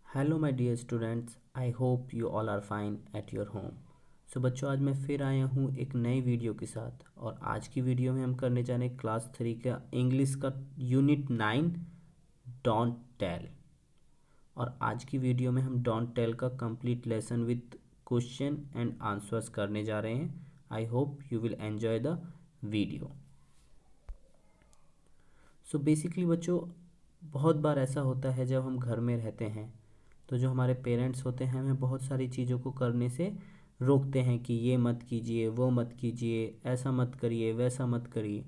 Hello my dear students, I hope you all are fine at your home. So बच्चों, आज मैं फिर आया हूँ एक नई वीडियो के साथ। और आज की वीडियो में हम करने जा रहे हैं क्लास 3 का इंग्लिश का यूनिट 9 डोंट टेल। और आज की वीडियो में हम डोंट टेल का complete lesson with question and answers करने जा रहे हैं। आई hope you will enjoy the video. So basically बच्चों, बहुत बार ऐसा होता है जब हम घर में रहते हैं तो जो हमारे पेरेंट्स होते हैं हमें बहुत सारी चीज़ों को करने से रोकते हैं कि ये मत कीजिए, वो मत कीजिए, ऐसा मत करिए, वैसा मत करिए।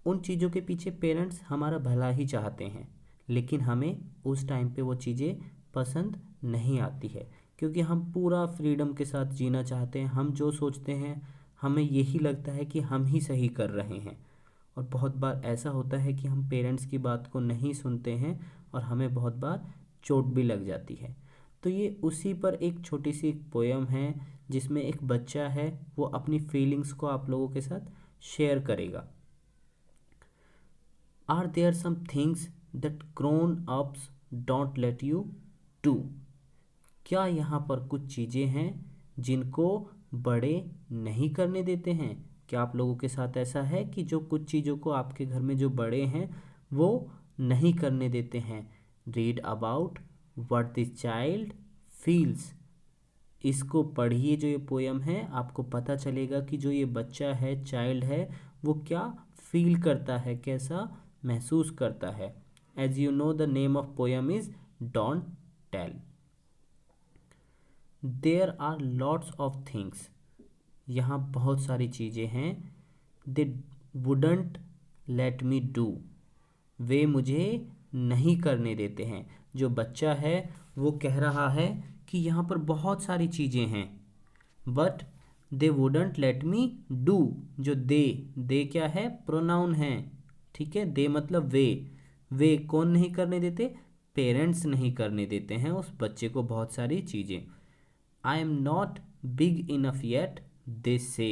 उन चीज़ों के पीछे पेरेंट्स हमारा भला ही चाहते हैं, लेकिन हमें उस टाइम पे वो चीज़ें पसंद नहीं आती है, क्योंकि हम पूरा फ्रीडम के साथ जीना चाहते हैं। हम जो सोचते हैं हमें यही लगता है कि हम ही सही कर रहे हैं। और बहुत बार ऐसा होता है कि हम पेरेंट्स की बात को नहीं सुनते हैं और हमें बहुत बार चोट भी लग जाती है। तो ये उसी पर एक छोटी सी एक पोयम है जिसमें एक बच्चा है, वो अपनी फीलिंग्स को आप लोगों के साथ शेयर करेगा। Are there some things that grown ups don't let you do? क्या यहाँ पर कुछ चीज़ें हैं जिनको बड़े नहीं करने देते हैं? क्या आप लोगों के साथ ऐसा है कि जो कुछ चीज़ों को आपके घर में जो बड़े हैं वो नहीं करने देते हैं? Read about what the child feels. इसको पढ़िए, जो ये पोयम है, आपको पता चलेगा कि जो ये बच्चा है, चाइल्ड है, वो क्या फील करता है, कैसा महसूस करता है। As you know, the name of poem is don't tell. There are lots of things, यहाँ बहुत सारी चीज़ें हैं। They wouldn't let me do, वे मुझे नहीं करने देते हैं। जो बच्चा है वो कह रहा है कि यहाँ पर बहुत सारी चीज़ें हैं, but they wouldn't let me do. जो दे क्या है? प्रोनाउन है, ठीक है। दे मतलब वे कौन नहीं करने देते? पेरेंट्स नहीं करने देते हैं उस बच्चे को बहुत सारी चीज़ें। I am not big enough yet, they say.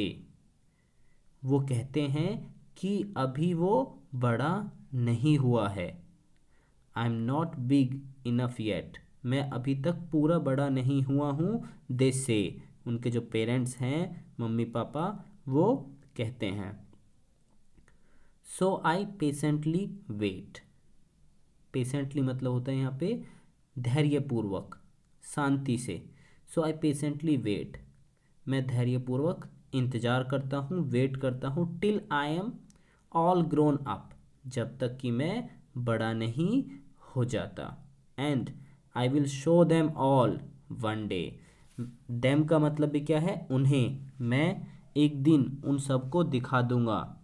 वो कहते हैं कि अभी वो बड़ा नहीं हुआ है। आई am not big enough yet, मैं अभी तक पूरा बड़ा नहीं हुआ हूँ। दे से, उनके जो पेरेंट्स हैं, मम्मी पापा, वो कहते हैं। सो आई पेशेंटली वेट। पेशेंटली मतलब होता है यहाँ पे धैर्यपूर्वक, शांति से। सो आई पेशेंटली वेट, मैं धैर्यपूर्वक इंतज़ार करता हूँ, वेट करता हूँ। Till I am all grown up, जब तक कि मैं बड़ा नहीं हो जाता। And I will show them all one day. Them का मतलब भी क्या है? उन्हें। मैं एक दिन उन सबको दिखा दूंगा,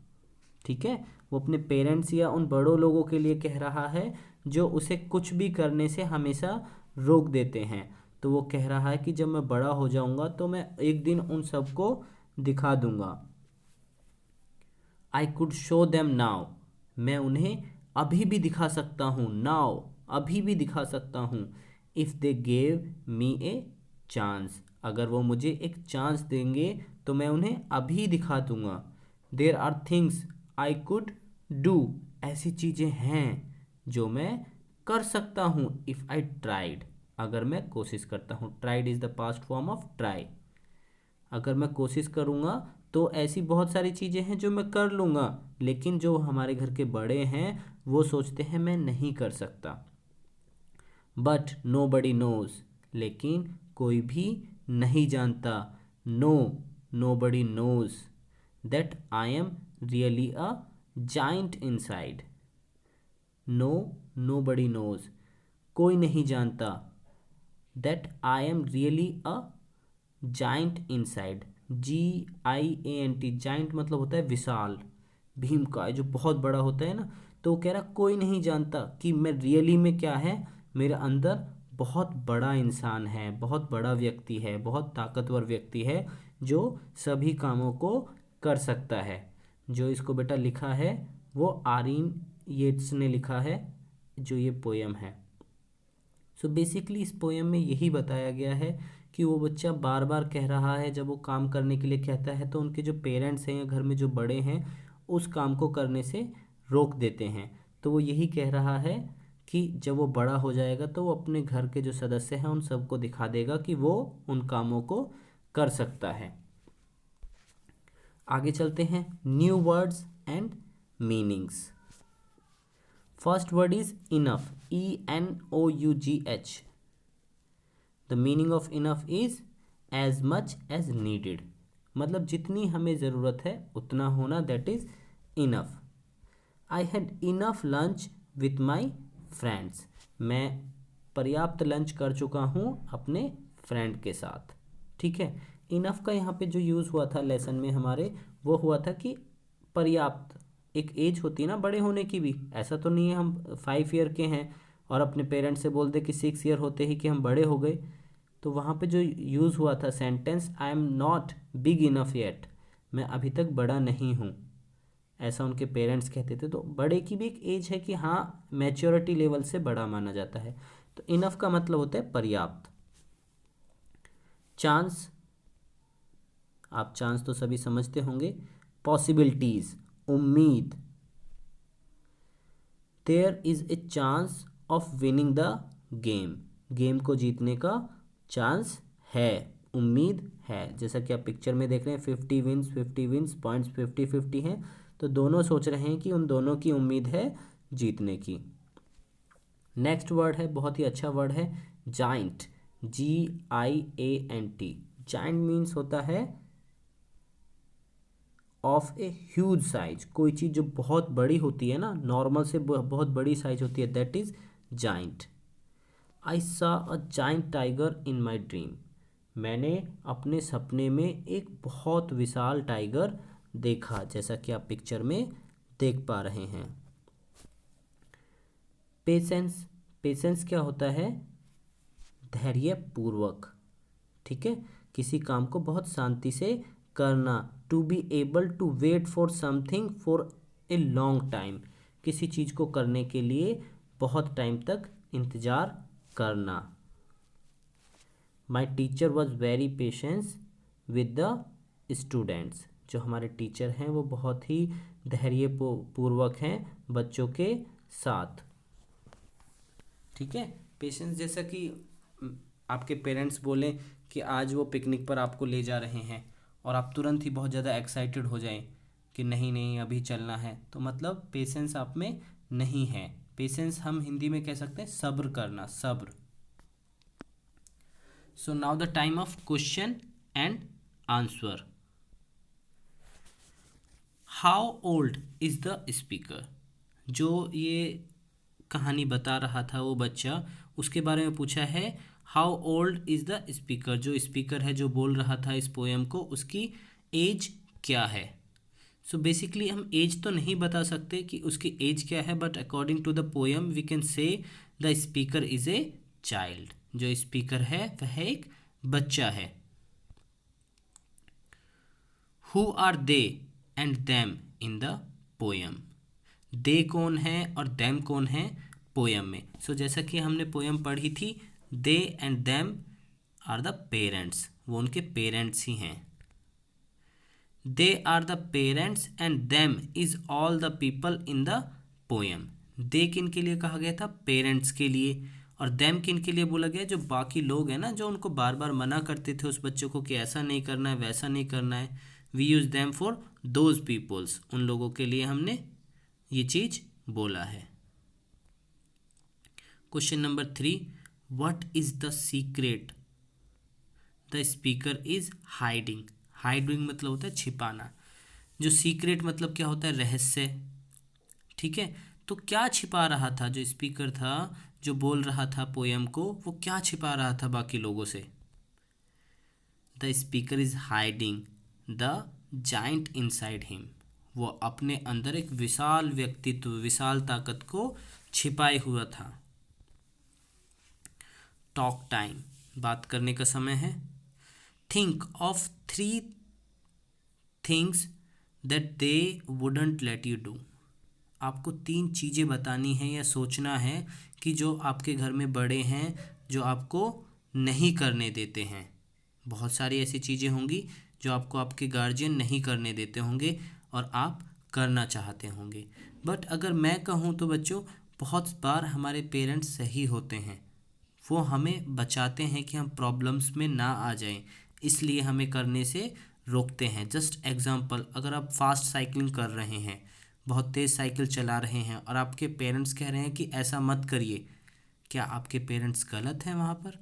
ठीक है। वो अपने पेरेंट्स या उन बड़ों लोगों के लिए कह रहा है जो उसे कुछ भी करने से हमेशा रोक देते हैं। तो वो कह रहा है कि जब मैं बड़ा हो जाऊंगा तो मैं एक दिन उन सबको दिखा दूंगा। I could show them now, मैं उन्हें अभी भी दिखा सकता हूँ। नाउ, अभी भी दिखा सकता हूँ। If they gave me a chance, अगर वो मुझे एक चांस देंगे तो मैं उन्हें अभी दिखा दूंगा। There are things I could do, ऐसी चीज़ें हैं जो मैं कर सकता हूँ। इफ़ आई ट्राइड, अगर मैं कोशिश करता हूँ। Tried is the past form of try. अगर मैं कोशिश करूँगा तो ऐसी बहुत सारी चीज़ें हैं जो मैं कर लूँगा, लेकिन जो हमारे घर के बड़े हैं वो सोचते हैं मैं नहीं कर सकता। बट नो बडी नोज, लेकिन कोई भी नहीं जानता। Nobody knows that I am really a giant inside. Nobody knows, कोई नहीं जानता। That I am really a giant inside, GIANT। Giant मतलब होता है विशाल, भीम का जो बहुत बड़ा होता है ना। तो वो कह रहा कोई नहीं जानता कि मैं रियली में क्या है, मेरे अंदर बहुत बड़ा इंसान है, बहुत बड़ा व्यक्ति है, बहुत ताकतवर व्यक्ति है जो सभी कामों को कर सकता है। जो इसको बेटा लिखा है वो आरिन येट्स ने लिखा है, जो ये पोयम है। सो बेसिकली इस पोयम में यही बताया गया है कि वो बच्चा बार बार कह रहा है, जब वो काम करने के लिए कहता है तो उनके जो पेरेंट्स हैं या घर में जो बड़े हैं उस काम को करने से रोक देते हैं। तो वो यही कह रहा है कि जब वो बड़ा हो जाएगा तो वो अपने घर के जो सदस्य हैं उन सबको दिखा देगा कि वो उन कामों को कर सकता है। आगे चलते हैं, new words and meanings. First word is enough, ENOUGH। The meaning of enough is as much as needed, मतलब जितनी हमें ज़रूरत है उतना होना, that is enough. I had enough lunch with my friends, मैं पर्याप्त लंच कर चुका हूँ अपने फ्रेंड के साथ। ठीक है, इनफ का यहाँ पे जो यूज़ हुआ था लेसन में हमारे, वो हुआ था कि पर्याप्त, एक एज होती है ना बड़े होने की भी, ऐसा तो नहीं है हम 5 ईयर के हैं और अपने पेरेंट्स से बोल दे कि 6 ईयर होते ही कि हम बड़े हो गए। तो वहाँ पे जो यूज़ हुआ था sentence, I am not big enough yet, मैं अभी तक बड़ा नहीं हूँ, ऐसा उनके पेरेंट्स कहते थे। तो बड़े की भी एक एज है कि हाँ मैच्योरिटी लेवल से बड़ा माना जाता है। तो इनफ का मतलब होता है पर्याप्त। चांस, आप चांस तो सभी समझते होंगे। पॉसिबिलिटीज, उम्मीद। There is a chance of winning the game, game को जीतने का चांस है, उम्मीद है। जैसा कि आप पिक्चर में देख रहे हैं 50 विंस पॉइंट्स 50-50 हैं, तो दोनों सोच रहे हैं कि उन दोनों की उम्मीद है जीतने की। नेक्स्ट वर्ड है, बहुत ही अच्छा वर्ड है, जाइंट, GIANT। जाइंट मीन्स होता है ऑफ ए ह्यूज साइज, कोई चीज़ जो बहुत बड़ी होती है ना, नॉर्मल से बहुत बड़ी साइज होती है, that is giant. I saw a giant tiger in my dream, मैंने अपने सपने में एक बहुत विशाल टाइगर देखा, जैसा कि आप पिक्चर में देख पा रहे हैं। पेशेंस, पेशेंस क्या होता है, धैर्य पूर्वक। ठीक है, किसी काम को बहुत शांति से करना। To be able to wait for something for a long time, किसी चीज़ को करने के लिए बहुत टाइम तक इंतज़ार करना। My teacher was very patience with the students, जो हमारे टीचर हैं वो बहुत ही धैर्य पूर्वक हैं बच्चों के साथ। ठीक है, पेशेंस, जैसा कि आपके पेरेंट्स बोलें कि आज वो पिकनिक पर आपको ले जा रहे हैं और आप तुरंत ही बहुत ज़्यादा एक्साइटेड हो जाएं कि नहीं नहीं अभी चलना है, तो मतलब पेशेंस आप में नहीं है। पेशेंस हम हिंदी में कह सकते हैं सब्र करना, सब्र। So now the time of question and answer. How old is the speaker, जो ये कहानी बता रहा था वो बच्चा, उसके बारे में पूछा है how old is the speaker, जो स्पीकर है जो बोल रहा था इस पोएम को, उसकी एज क्या है। सो बेसिकली हम एज तो नहीं बता सकते कि उसकी एज क्या है, but according to the poem we can say the speaker is a child, जो स्पीकर है वह एक बच्चा है। Who are they and them in the poem, they कौन है और दैम कौन है पोयम में। सो जैसा कि हमने पोयम पढ़ी थी, they and them are the parents, वो उनके पेरेंट्स ही हैं। They are the parents and them is all the people in the poem, they किन के लिए कहा गया था, पेरेंट्स के लिए, और दैम किन के लिए बोला गया, जो बाकी लोग हैं ना, जो उनको बार बार मना करते थे उस बच्चों को कि ऐसा नहीं करना है वैसा नहीं करना है। We use them for those peoples, उन लोगों के लिए हमने ये चीज़ बोला है। Question number 3, what is the secret the speaker is hiding, hiding मतलब होता है छिपाना, जो सीक्रेट मतलब क्या होता है, रहस्य। ठीक है, तो क्या छिपा रहा था जो स्पीकर था जो बोल रहा था पोयम को, वो क्या छिपा रहा था बाकी लोगों से। The speaker is hiding the giant inside him, वो अपने अंदर एक विशाल व्यक्तित्व, विशाल ताकत को छिपाए हुआ था। टॉक टाइम, बात करने का समय है। Think of 3 things that they wouldn't late you do, आपको 3 चीज़ें बतानी है या सोचना है कि जो आपके घर में बड़े हैं जो आपको नहीं करने देते हैं। बहुत सारी ऐसी चीज़ें होंगी जो आपको आपके गार्जियन नहीं करने देते होंगे और आप करना चाहते होंगे, बट अगर मैं कहूँ तो बच्चों बहुत बार हमारे पेरेंट्स सही होते हैं, वो हमें बचाते हैं कि हम प्रॉब्लम्स में ना आ जाएं, इसलिए हमें करने से रोकते हैं। जस्ट एग्जांपल, अगर आप फास्ट साइकिलिंग कर रहे हैं, बहुत तेज़ साइकिल चला रहे हैं और आपके पेरेंट्स कह रहे हैं कि ऐसा मत करिए, क्या आपके पेरेंट्स गलत हैं वहाँ पर?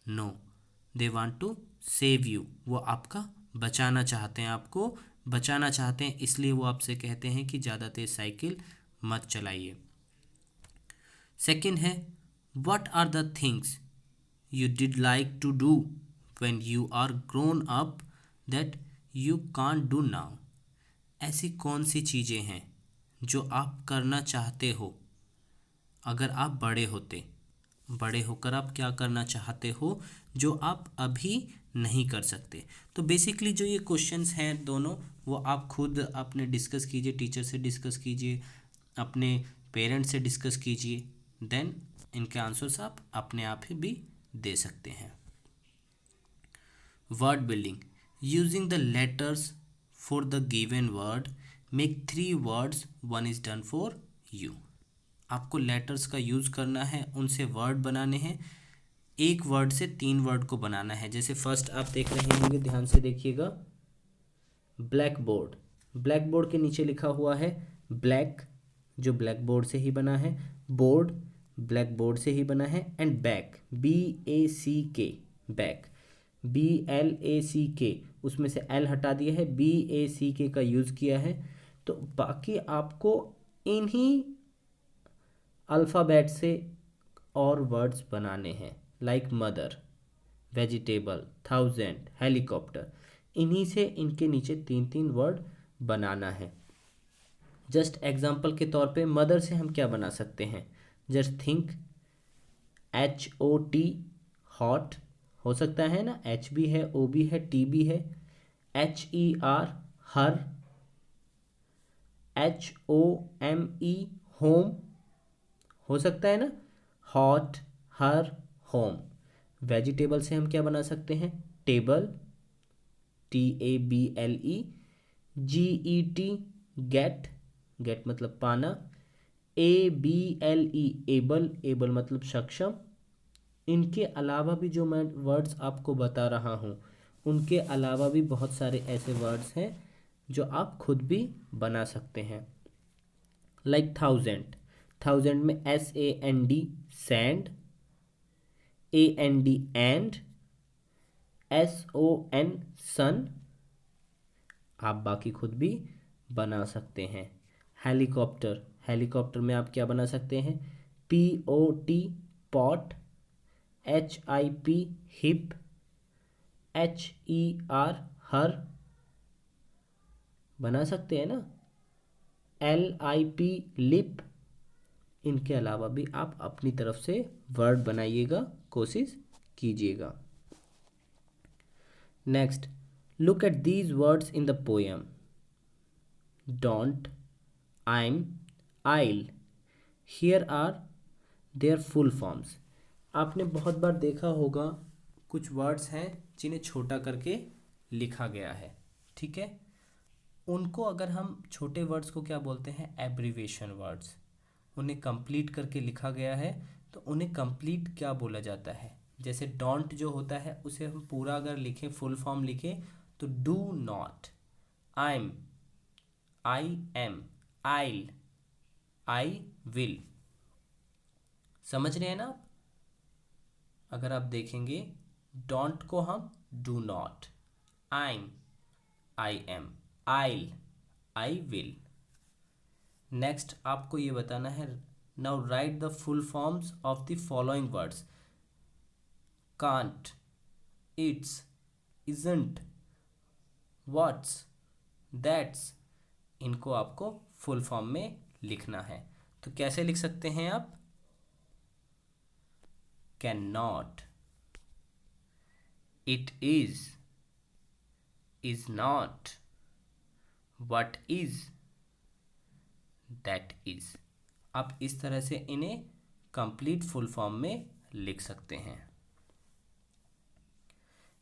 No, they want to save you. वो आपका बचाना चाहते हैं, आपको बचाना चाहते हैं, इसलिए वो आपसे कहते हैं कि ज़्यादा तेज़ साइकिल मत चलाइए। सेकंड है, what are the things you did like to do when you are grown up that you can't do now? ऐसी कौन सी चीज़ें हैं जो आप करना चाहते हो अगर आप बड़े होते? बड़े होकर आप क्या करना चाहते हो जो आप अभी नहीं कर सकते? तो बेसिकली जो ये क्वेश्चंस हैं दोनों, वो आप खुद अपने डिस्कस कीजिए, टीचर से डिस्कस कीजिए, अपने पेरेंट्स से डिस्कस कीजिए, देन इनके आंसर्स आप अपने आप ही भी दे सकते हैं। Word building, using the letters for the given word, make 3 words, 1 is done for you. आपको लेटर्स का यूज़ करना है, उनसे वर्ड बनाने हैं, एक वर्ड से 3 वर्ड को बनाना है। जैसे फर्स्ट आप देख रहे होंगे, ध्यान से देखिएगा, ब्लैक बोर्ड। ब्लैक बोर्ड के नीचे लिखा हुआ है ब्लैक, जो ब्लैक बोर्ड से ही बना है, बोर्ड ब्लैक बोर्ड से ही बना है, and back, BACK, back, BLACK, उसमें से L हटा दिया है, BACK का यूज़ किया है। तो बाकी आपको इन्हीं अल्फ़ाबेट से और वर्ड्स बनाने हैं, लाइक मदर, वेजिटेबल, 1000, हेलीकॉप्टर, इन्हीं से इनके नीचे 3-3 वर्ड बनाना है। जस्ट एग्जाम्पल के तौर पे मदर से हम क्या बना सकते हैं? जस्ट थिंक, HOT, हॉट हो सकता है ना, H भी है, O भी है, T भी है, HER, हर, HOME, होम हो सकता है ना, हॉट, हर, होम। वेजिटेबल से हम क्या बना सकते हैं? Table, TABLE, GET, get, get मतलब पाना, ABLE, एबल, एबल मतलब सक्षम। इनके अलावा भी जो मैं वर्ड्स आपको बता रहा हूँ, उनके अलावा भी बहुत सारे ऐसे वर्ड्स हैं जो आप खुद भी बना सकते हैं। लाइक 1000, 1000 में SAND, sand, AND, and, SON, सन, आप बाकी खुद भी बना सकते हैं। हेलीकॉप्टर, हेलीकॉप्टर में आप क्या बना सकते हैं? POT, pot, HIP, hip, HER, हर, बना सकते हैं ना, LIP, लिप। इनके अलावा भी आप अपनी तरफ से वर्ड बनाइएगा, कोशिश कीजिएगा। Next, look at these words in the poem. Don't, I'm, I'll, here are their full forms। आपने बहुत बार देखा होगा, कुछ वर्ड्स हैं जिन्हें छोटा करके लिखा गया है, ठीक है? उनको अगर हम छोटे वर्ड्स को क्या बोलते हैं? Abbreviation words. उन्हें कंप्लीट करके लिखा गया है तो उन्हें कंप्लीट क्या बोला जाता है? जैसे डोंट जो होता है उसे हम पूरा अगर लिखें, फुल फॉर्म लिखें, तो do not, I'm, I am, I'll, I will। समझ रहे हैं ना आप? अगर आप देखेंगे, डोंट को हम do not, I'm, I am, I'll, I will। Next आपको ये बताना है, now right the full forms of the following words. Can't, it's, isn't, what's, that's, इनको आपको फुल फॉर्म में लिखना है। तो कैसे लिख सकते हैं आप? Can not, it is not, what is, that is. आप इस तरह से इन्हें कंप्लीट फुल फॉर्म में लिख सकते हैं।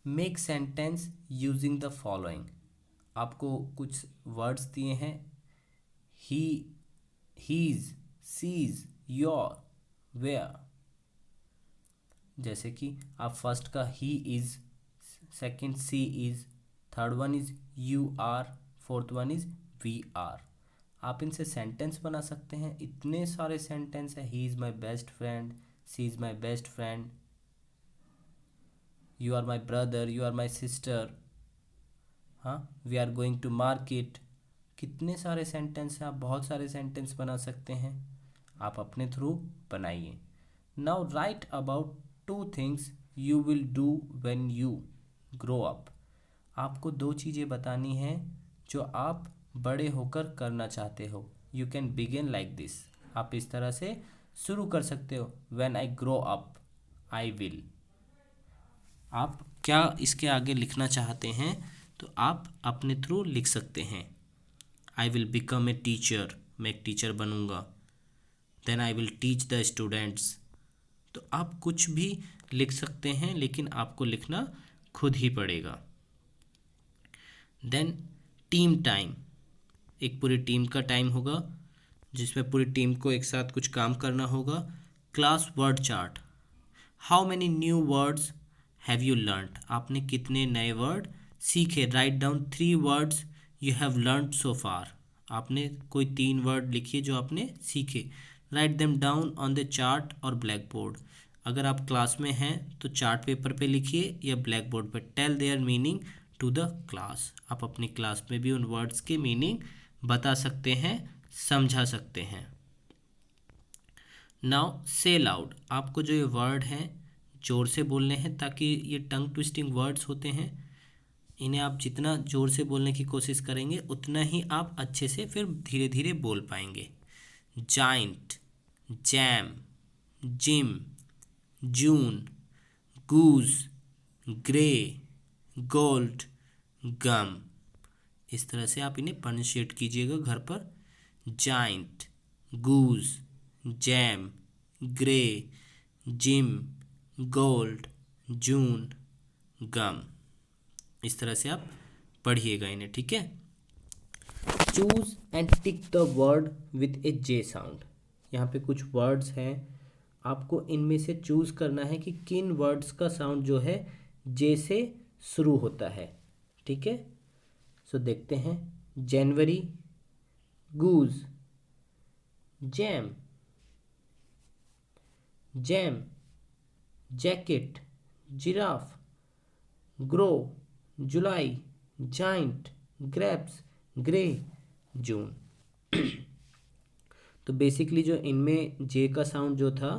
Make sentence using the following. आपको कुछ वर्ड्स दिए हैं, he, he's, she's, you're, we're. जैसे कि आप फर्स्ट का he is, second she is, third one is you are, fourth one is we are. आप इनसे सेंटेंस बना सकते हैं। इतने सारे सेंटेंस है। He is my best friend, she is my best friend, you are my brother, you are my sister, हाँ, we are going to market. कितने सारे सेंटेंस हैं। आप बहुत सारे सेंटेंस बना सकते हैं। आप अपने थ्रू बनाइए। Now right about 2 things you will do when you grow up. आपको 2 चीज़ें बतानी हैं जो आप बड़े होकर करना चाहते हो। You can begin like this. आप इस तरह से शुरू कर सकते हो। When I grow up I will. आप क्या इसके आगे लिखना चाहते हैं तो आप अपने थ्रू लिख सकते हैं। I will become a teacher, मैं एक टीचर बनूंगा। Then I will teach the students. तो आप कुछ भी लिख सकते हैं, लेकिन आपको लिखना खुद ही पड़ेगा। देन टीम टाइम, एक पूरी टीम का टाइम होगा जिसमें पूरी टीम को एक साथ कुछ काम करना होगा। Class word chart, how many new words have you learned, आपने कितने नए वर्ड सीखे। Write down 3 words you have learned so far, आपने कोई 3 वर्ड लिखिए जो आपने सीखे। Write them down on the chart और ब्लैक बोर्ड, अगर आप क्लास में हैं तो चार्ट पेपर पे लिखिए या ब्लैक बोर्ड पर। Tell their meaning to the class, आप अपनी क्लास में भी उन वर्ड्स के मीनिंग बता सकते हैं, समझा सकते हैं। नाउ से लाउड, आपको जो ये वर्ड हैं ज़ोर से बोलने हैं, ताकि ये टंग ट्विस्टिंग वर्ड्स होते हैं, इन्हें आप जितना ज़ोर से बोलने की कोशिश करेंगे उतना ही आप अच्छे से फिर धीरे धीरे बोल पाएंगे। जाइंट, जैम, जिम, जून, गूज, ग्रे, गोल्ड, गम। इस तरह से आप इन्हें प्रोनाउंसिएट कीजिएगा घर पर। जाइंट, गूज, जैम, ग्रे, जिम, गोल्ड, जून, गम। इस तरह से आप पढ़िएगा इन्हें, ठीक है। Choose and tick the word with A J sound, यहाँ पे कुछ वर्ड्स हैं, आपको इनमें से चूज करना है कि किन वर्ड्स का साउंड जो है जे से शुरू होता है, ठीक है। सो देखते हैं। January, goose, jam, jam, jacket, giraffe, grow, July, giant, grapes, grey, June. तो बेसिकली जो इनमें जे का साउंड जो था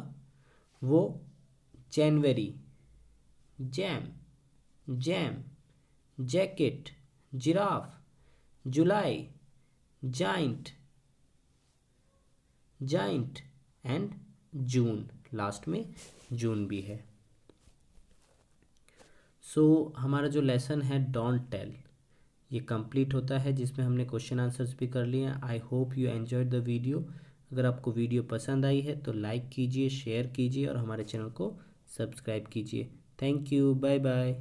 वो January, jam, jam, jacket, giraffe, July, giant, giant and June, last में जून भी है। सो हमारा जो लेसन है डोंट टेल, ये कंप्लीट होता है, जिसमें हमने क्वेश्चन आंसर्स भी कर लिए हैं। आई hope you enjoyed the video. अगर आपको वीडियो पसंद आई है तो लाइक कीजिए, शेयर कीजिए और हमारे चैनल को सब्सक्राइब कीजिए। Thank you, bye bye.